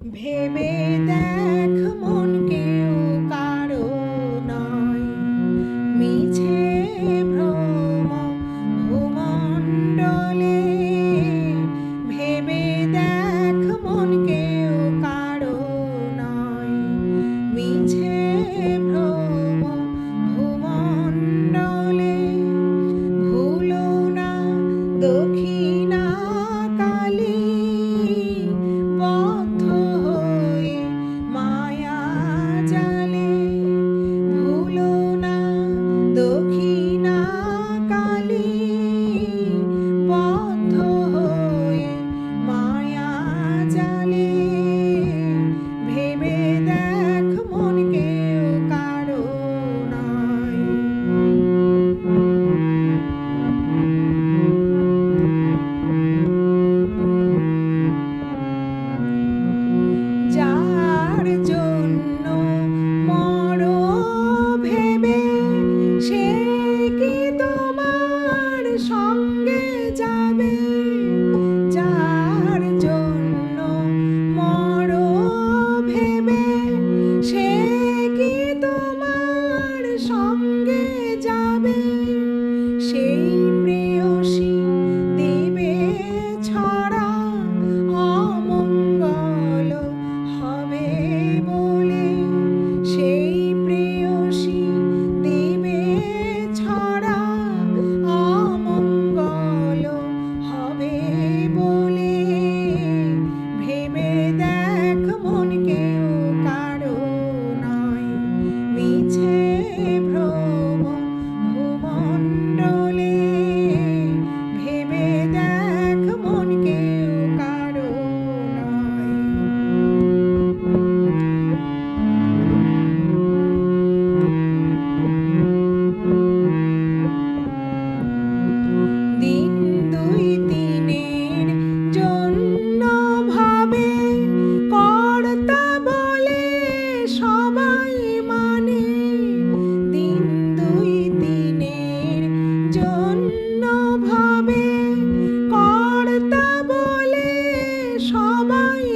ভেবে দেখ মন কেউ কারো নয়, মিছে ভ্রম ভূমণ্ডলে। ভেবে দেখ মন কেউ কারো নয়, মিছে ভ্রম ভূমণ্ডলে। ভুলো না দক্ষিণা কালী, বদ্ধ হয়ে মায়া জালে। ভুলো না দক্ষিণা কালী, বদ্ধ হয়ে মায়া জালে। ভেবে দেখ মন কেউ কারো নয়। যার জন্য মরো ভেবে, সে কি তোমার সঙ্গে যাবে? যার জন্য মরো ভেবে, সে কি তোমার সঙ্গে যাবে? সেই প্রেয়সী দিবে ছড়া, অমঙ্গল হবে বলে। সেই প্রেয়সী দিবে ছড়া, অমঙ্গল হবে বলে। ভেবে দেখ মন কেউ কারো নয়, মিছে ভ্রম ভূমণ্ডলে। ভেবে দেখ মন কেউ কারো নয়। দিন দুই দিনের জন্য ভাবে, কর্তা বলে সবাই মানে। দিন দুই দিনের জন্য ভাবে, কর্তা বলে সবাই